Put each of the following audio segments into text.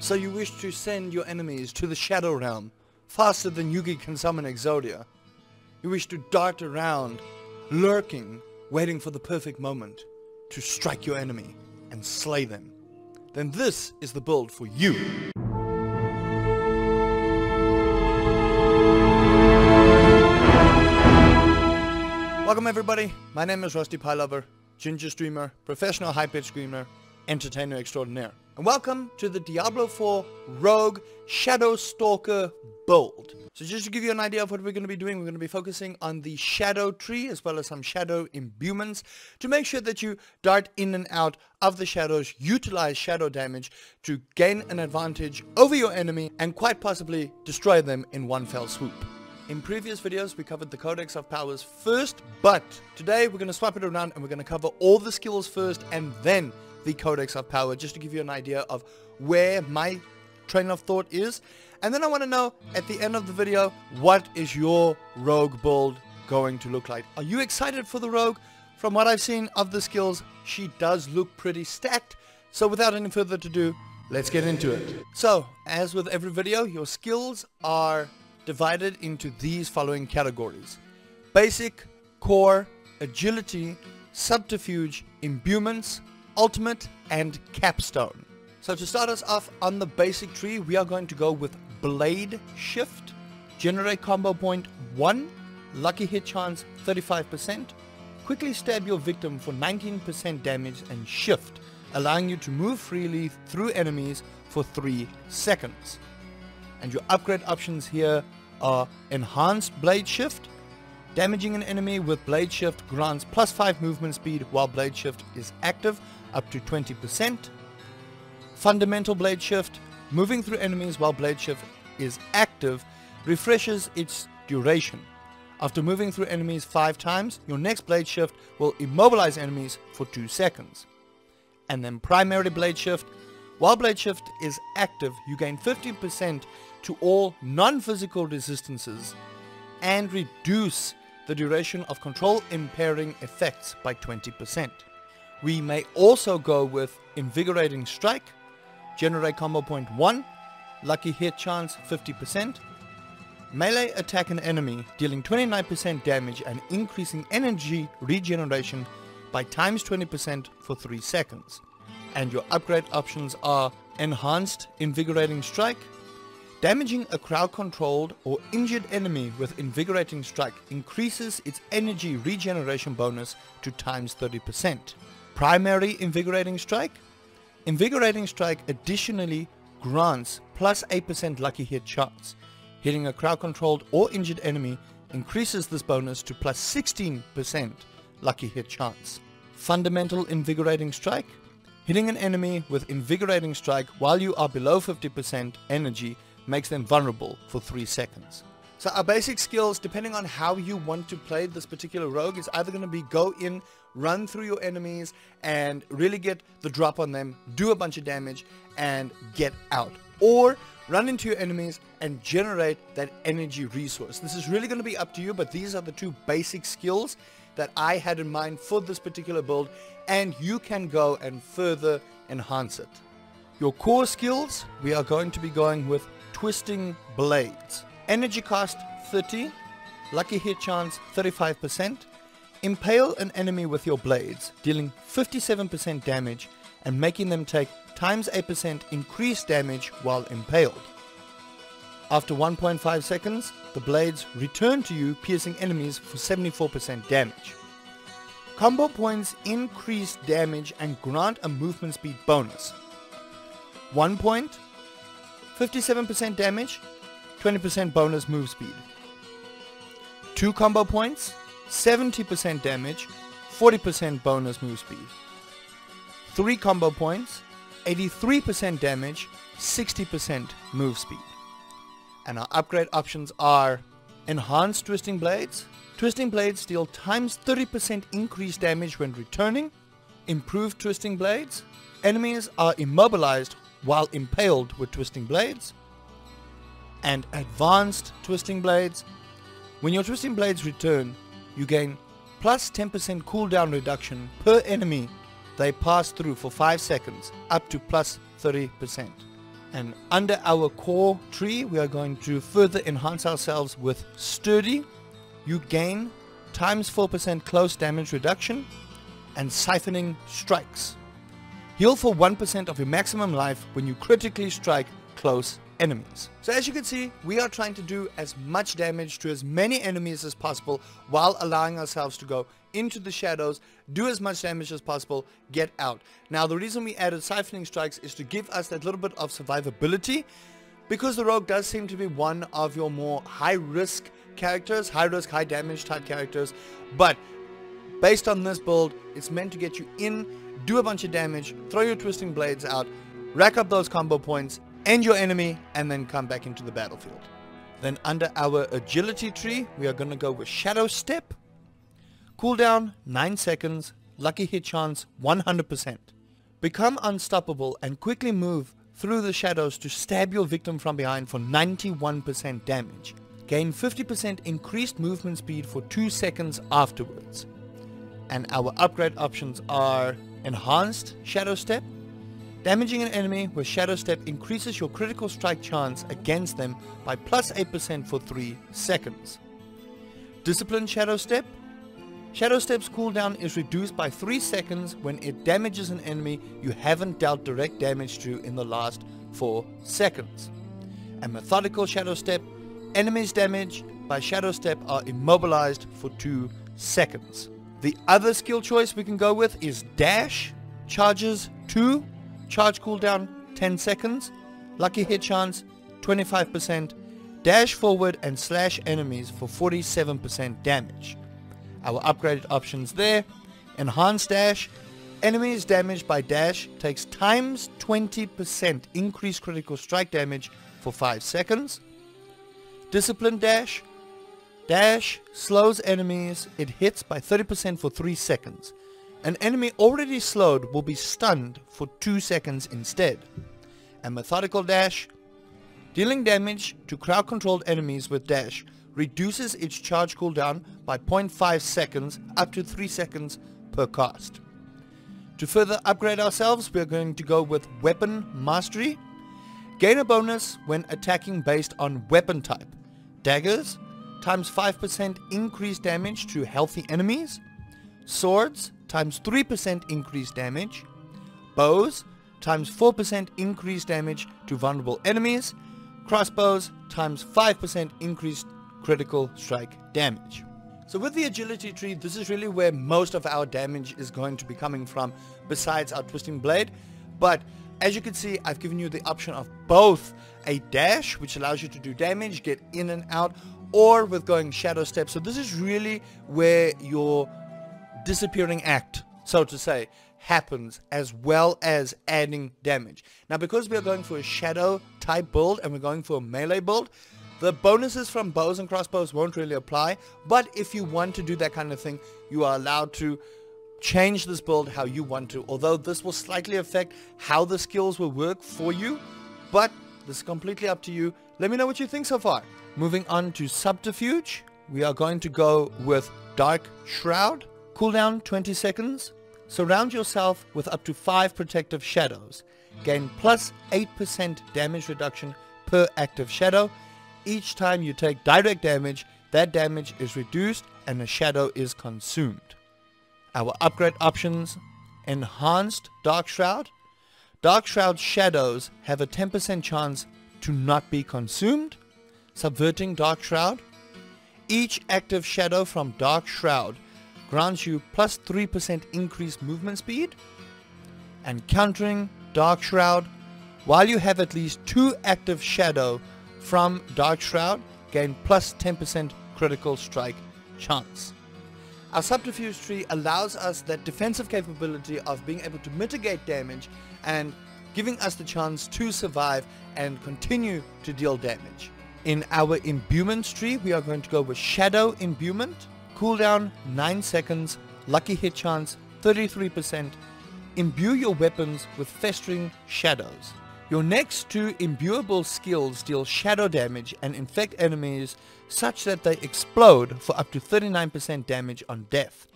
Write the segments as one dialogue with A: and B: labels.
A: So you wish to send your enemies to the Shadow Realm faster than Yugi can summon Exodia. You wish to dart around, lurking, waiting for the perfect moment to strike your enemy and slay them. Then this is the build for you. Welcome everybody, my name is Rusty Pielover, ginger streamer, professional high-pitch screamer, entertainer extraordinaire. And welcome to the Diablo 4 Rogue Shadow Stalker Build. So just to give you an idea of what we're going to be doing, we're going to be focusing on the shadow tree as well as some shadow imbuements to make sure that you dart in and out of the shadows, utilize shadow damage to gain an advantage over your enemy and quite possibly destroy them in one fell swoop. In previous videos we covered the Codex of Powers first, but today we're going to swap it around and we're going to cover all the skills first and then the Codex of Power, just to give you an idea of where my train of thought is. And then I want to know at the end of the video, what is your rogue build going to look like? Are you excited for the rogue? From what I've seen of the skills, she does look pretty stacked. So without any further ado, let's get into it. So as with every video, your skills are divided into these following categories: basic, core, agility, subterfuge, imbuements, ultimate, and capstone. So to start us off on the basic tree, we are going to go with blade shift, generate combo point 1, lucky hit chance 35%, quickly stab your victim for 19% damage, and shift, allowing you to move freely through enemies for 3 seconds. And your upgrade options here are enhanced blade shift. Damaging an enemy with blade shift grants +5 movement speed while blade shift is active, up to 20%. Fundamental blade shift. Moving through enemies while blade shift is active refreshes its duration. After moving through enemies 5 times, your next blade shift will immobilize enemies for 2 seconds. And then primary blade shift. While blade shift is active, you gain 50% to all non-physical resistances and reduce the duration of control impairing effects by 20%. We may also go with invigorating strike, generate combo point 1, lucky hit chance 50%, melee attack an enemy dealing 29% damage and increasing energy regeneration by times 20% for 3 seconds. And your upgrade options are enhanced invigorating strike. Damaging a crowd-controlled or injured enemy with Invigorating Strike increases its energy regeneration bonus to times 30%. Primary Invigorating Strike. Invigorating Strike additionally grants +8% lucky hit chance. Hitting a crowd-controlled or injured enemy increases this bonus to +16% lucky hit chance. Fundamental Invigorating Strike. Hitting an enemy with Invigorating Strike while you are below 50% energy makes them vulnerable for 3 seconds. So our basic skills, depending on how you want to play this particular rogue, is either going to be go in, run through your enemies and really get the drop on them, do a bunch of damage and get out, or run into your enemies and generate that energy resource. This is really going to be up to you, but these are the 2 basic skills that I had in mind for this particular build, and you can go and further enhance it. Your core skills, we are going to be going with Twisting Blades. Energy cost 30, lucky hit chance 35%. Impale an enemy with your blades, dealing 57% damage and making them take times 8% increased damage while impaled. After 1.5 seconds, the blades return to you, piercing enemies for 74% damage. Combo points increase damage and grant a movement speed bonus. 1 point, 57% damage, 20% bonus move speed. 2 combo points, 70% damage, 40% bonus move speed. 3 combo points, 83% damage, 60% move speed. And our upgrade options are Enhanced Twisting Blades. Twisting Blades deal times 30% increased damage when returning. Improved Twisting Blades. Enemies are immobilized while impaled with Twisting Blades. And Advanced Twisting Blades. When your Twisting Blades return, you gain plus 10% cooldown reduction per enemy they pass through for 5 seconds, up to plus 30%. And under our core tree, we are going to further enhance ourselves with Sturdy. You gain times 4% close damage reduction and Siphoning Strikes. Heal for 1% of your maximum life when you critically strike close enemies. So as you can see, we are trying to do as much damage to as many enemies as possible while allowing ourselves to go into the shadows, do as much damage as possible, get out. Now the reason we added Siphoning Strikes is to give us that little bit of survivability, because the rogue does seem to be one of your more high risk characters, high risk, high damage type characters, but based on this build, it's meant to get you in, do a bunch of damage, throw your Twisting Blades out, rack up those combo points, end your enemy, and then come back into the battlefield. Then under our agility tree, we are going to go with Shadow Step. Cooldown 9 seconds, lucky hit chance 100%. Become unstoppable and quickly move through the shadows to stab your victim from behind for 91% damage. Gain 50% increased movement speed for 2 seconds afterwards. And our upgrade options are Enhanced Shadow Step. Damaging an enemy with Shadow Step increases your critical strike chance against them by plus 8% for 3 seconds. Disciplined Shadow Step. Shadow Step's cooldown is reduced by 3 seconds when it damages an enemy you haven't dealt direct damage to in the last 4 seconds. And Methodical Shadow Step. Enemies damaged by Shadow Step are immobilized for 2 seconds. The other skill choice we can go with is Dash. Charges 2. Charge cooldown 10 seconds. Lucky hit chance 25%. Dash forward and slash enemies for 47% damage. Our upgraded options there. Enhanced Dash. Enemies damaged by Dash takes times 20% increased critical strike damage for 5 seconds. Disciplined Dash. Dash slows enemies it hits by 30% for 3 seconds. An enemy already slowed will be stunned for 2 seconds instead. And Methodical Dash. Dealing damage to crowd controlled enemies with Dash reduces its charge cooldown by 0.5 seconds up to 3 seconds per cast. To further upgrade ourselves, we are going to go with Weapon Mastery. Gain a bonus when attacking based on weapon type. Daggers, times 5% increased damage to healthy enemies. Swords, times 3% increased damage. Bows, times 4% increased damage to vulnerable enemies. Crossbows, times 5% increased critical strike damage. So with the agility tree, this is really where most of our damage is going to be coming from, besides our Twisting Blade. But as you can see, I've given you the option of both a dash, which allows you to do damage, get in and out, or with going Shadow Step. So this is really where your disappearing act, so to say, happens, as well as adding damage. Now because we are going for a shadow type build and we're going for a melee build, the bonuses from bows and crossbows won't really apply, but if you want to do that kind of thing, you are allowed to change this build how you want to, although this will slightly affect how the skills will work for you, but this is completely up to you. Let me know what you think so far. Moving on to Subterfuge, we are going to go with Dark Shroud. Cooldown 20 seconds. Surround yourself with up to 5 protective shadows. Gain plus 8% damage reduction per active shadow. Each time you take direct damage, that damage is reduced and the shadow is consumed. Our upgrade options: Enhanced Dark Shroud. Dark Shroud shadows have a 10% chance to not be consumed. Subverting Dark Shroud. Each active shadow from Dark Shroud grants you plus 3% increased movement speed. And Countering Dark Shroud. While you have at least 2 active shadow from Dark Shroud, gain plus 10% critical strike chance. Our Subterfuge tree allows us that defensive capability of being able to mitigate damage and giving us the chance to survive and continue to deal damage. In our Imbuement tree, we are going to go with Shadow Imbuement. Cooldown 9 seconds, lucky hit chance 33%. Imbue your weapons with Festering Shadows. Your next 2 imbuable skills deal shadow damage and infect enemies such that they explode for up to 39% damage on death.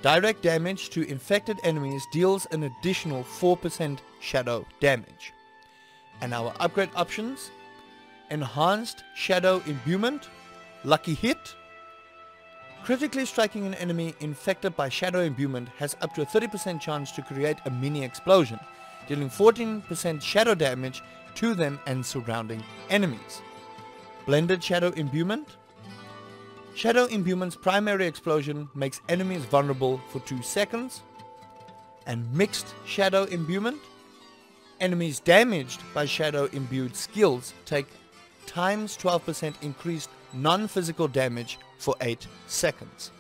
A: Direct damage to infected enemies deals an additional 4% shadow damage. And our upgrade options: Enhanced Shadow Imbuement, Lucky Hit. Critically striking an enemy infected by Shadow Imbuement has up to a 30% chance to create a mini explosion, dealing 14% shadow damage to them and surrounding enemies. Blended Shadow Imbuement. Shadow Imbuement's primary explosion makes enemies vulnerable for 2 seconds. And Mixed Shadow Imbuement. Enemies damaged by Shadow Imbued skills take times 12% increased non-physical damage for 8 seconds.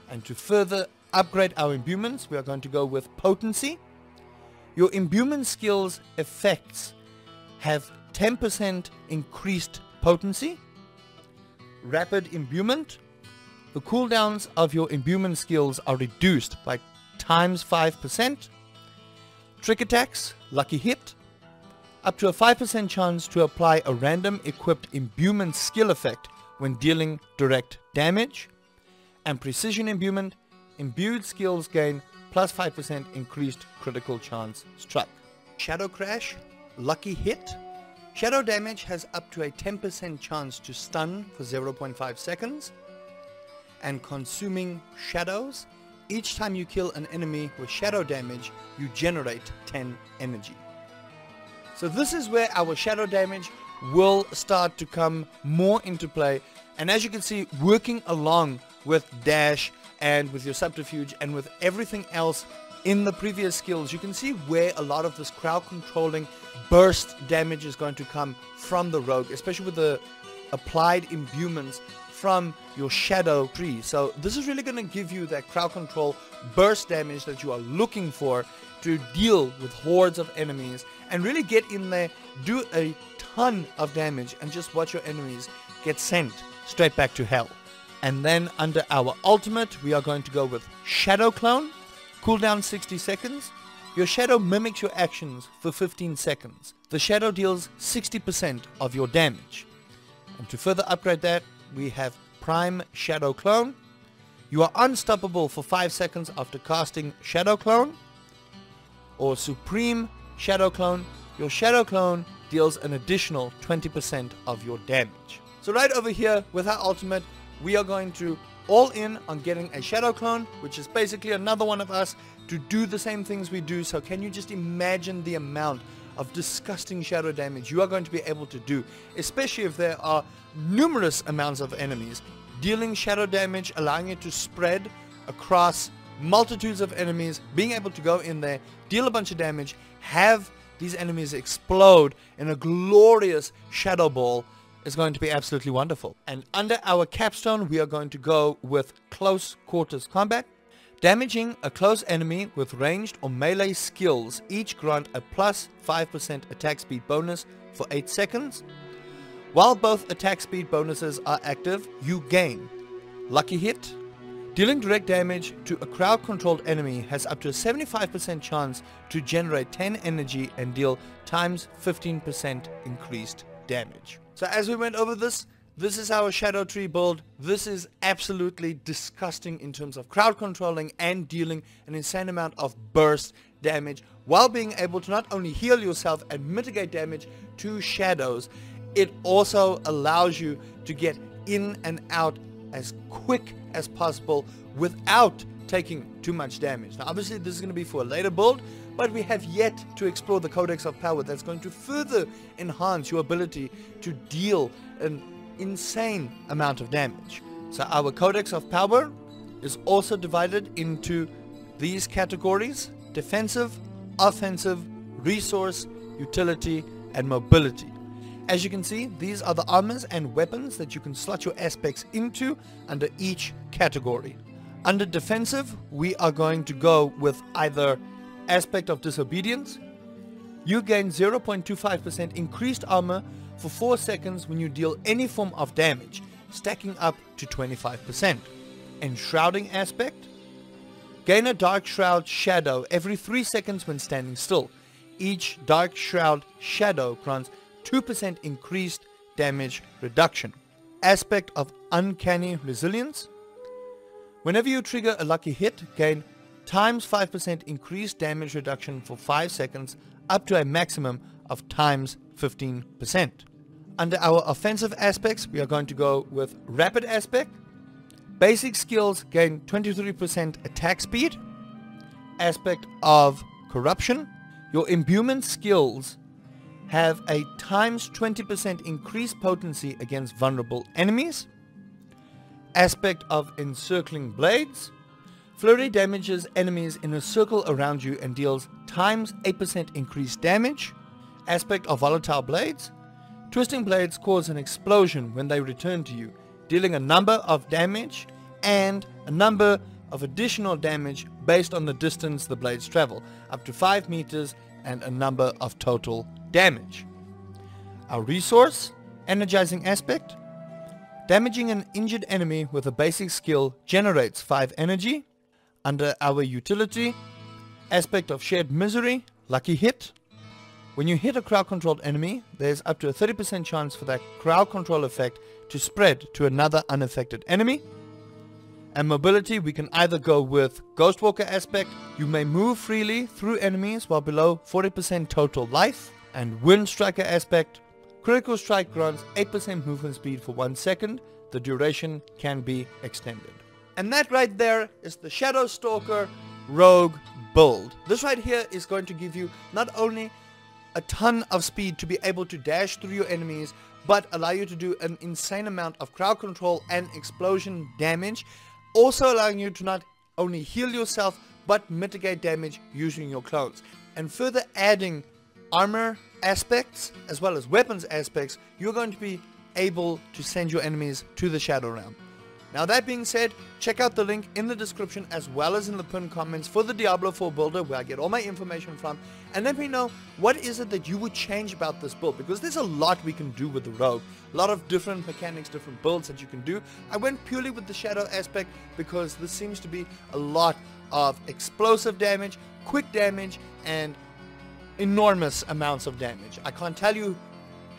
A: And to further upgrade our imbuements, we are going to go with Potency. Your imbuement skills effects have 10% increased potency. Rapid Imbuement. The cooldowns of your imbuement skills are reduced by times 5%. Trick Attacks, Lucky Hit. Up to a 5% chance to apply a random equipped imbuement skill effect when dealing direct damage. And Precision Imbuement. Imbued skills gain plus 5% increased critical chance struck. Shadow Crash, Lucky Hit. Shadow damage has up to a 10% chance to stun for 0.5 seconds. And Consuming Shadows. Each time you kill an enemy with shadow damage, you generate 10 energy. So this is where our shadow damage will start to come more into play. And as you can see, working along with dash and with your subterfuge and with everything else in the previous skills, you can see where a lot of this crowd controlling burst damage is going to come from the rogue, especially with the applied imbuements from your shadow tree. So this is really going to give you that crowd control burst damage that you are looking for to deal with hordes of enemies and really get in there, do a ton of damage, and just watch your enemies get sent straight back to hell. And then under our ultimate, we are going to go with Shadow Clone. Cooldown 60 seconds. Your shadow mimics your actions for 15 seconds. The shadow deals 60% of your damage. And to further upgrade that, we have Prime Shadow Clone. You are unstoppable for 5 seconds after casting Shadow Clone. Or Supreme Shadow Clone. Your Shadow Clone deals an additional 20% of your damage. So right over here with our ultimate, we are going to all in on getting a Shadow Clone, which is basically another one of us to do the same things we do. So can you just imagine the amount of disgusting shadow damage you are going to be able to do, especially if there are numerous amounts of enemies. Dealing shadow damage, allowing it to spread across multitudes of enemies, being able to go in there, deal a bunch of damage, have these enemies explode in a glorious shadow ball is going to be absolutely wonderful. And under our capstone, we are going to go with Close Quarters Combat. Damaging a close enemy with ranged or melee skills each grant a plus 5% attack speed bonus for 8 seconds. While both attack speed bonuses are active, you gain Lucky Hit. Dealing direct damage to a crowd controlled enemy has up to a 75% chance to generate 10 energy and deal times 15% increased damage. So as we went over this is our Shadow Tree build. This is absolutely disgusting in terms of crowd controlling and dealing an insane amount of burst damage while being able to not only heal yourself and mitigate damage to shadows, it also allows you to get in and out as quick as possible without taking too much damage. Now obviously this is going to be for a later build, but we have yet to explore the Codex of Power that's going to further enhance your ability to deal an insane amount of damage. So our Codex of Power is also divided into these categories: defensive, offensive, resource, utility, and mobility. As you can see, these are the armors and weapons that you can slot your aspects into under each category. Under defensive, we are going to go with either Aspect of Disobedience. You gain 0.25% increased armor for 4 seconds when you deal any form of damage, stacking up to 25%. Enshrouding Aspect. Gain a Dark Shroud Shadow every 3 seconds when standing still. Each Dark Shroud Shadow grants 2% increased damage reduction. Aspect of Uncanny Resilience. Whenever you trigger a lucky hit, gain times 5% increased damage reduction for 5 seconds up to a maximum of times 15%. Under our offensive aspects, we are going to go with rapid aspect. Basic skills gain 23% attack speed. Aspect of corruption. Your imbuement skills have a times 20% increased potency against vulnerable enemies. Aspect of encircling blades. Flurry damages enemies in a circle around you and deals times 8% increased damage. Aspect of volatile blades. Twisting blades cause an explosion when they return to you, dealing a number of damage and a number of additional damage based on the distance the blades travel, up to 5 meters, and a number of total damage. Our resource, energizing aspect. Damaging an injured enemy with a basic skill generates 5 energy. Under our utility, aspect of shared misery, lucky hit. When you hit a crowd controlled enemy, there's up to a 30% chance for that crowd control effect to spread to another unaffected enemy. And mobility, we can either go with Ghostwalker aspect, you may move freely through enemies while below 40% total life. And Wind Striker aspect, critical strike grants 8% movement speed for 1 second. The duration can be extended. And that right there is the Shadow Stalker Rogue build. This right here is going to give you not only a ton of speed to be able to dash through your enemies, but allow you to do an insane amount of crowd control and explosion damage, also allowing you to not only heal yourself but mitigate damage using your clones. And further adding armor aspects as well as weapons aspects, you're going to be able to send your enemies to the Shadow Realm. Now that being said, check out the link in the description as well as in the pinned comments for the Diablo 4 builder where I get all my information from, and let me know what is it that you would change about this build, because there's a lot we can do with the Rogue. A lot of different mechanics, different builds that you can do. I went purely with the Shadow aspect because this seems to be a lot of explosive damage, quick damage, and enormous amounts of damage. I can't tell you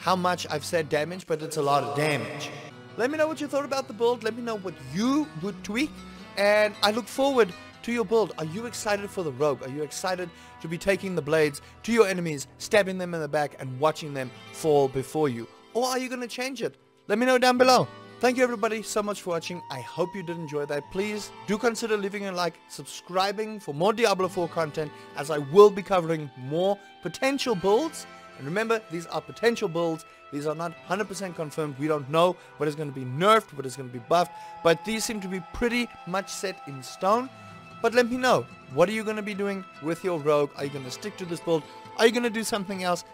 A: how much I've said damage, but it's a lot of damage. Let me know what you thought about the build. Let me know what you would tweak. And I look forward to your build. Are you excited for the Rogue? Are you excited to be taking the blades to your enemies, stabbing them in the back, and watching them fall before you? Or are you going to change it? Let me know down below. Thank you everybody so much for watching. I hope you did enjoy that. Please do consider leaving a like, subscribing for more Diablo 4 content, as I will be covering more potential builds. And remember, these are potential builds. These are not 100% confirmed. We don't know what is going to be nerfed, what is going to be buffed, but these seem to be pretty much set in stone. But let me know, what are you going to be doing with your Rogue? Are you going to stick to this build? Are you going to do something else?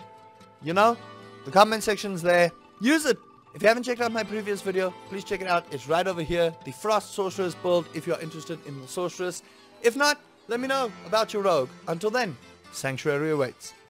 A: You know, the comment section's there. Use it. If you haven't checked out my previous video, please check it out. It's right over here, the Frost Sorceress build, if you're interested in the Sorceress. If not, let me know about your Rogue. Until then, Sanctuary awaits.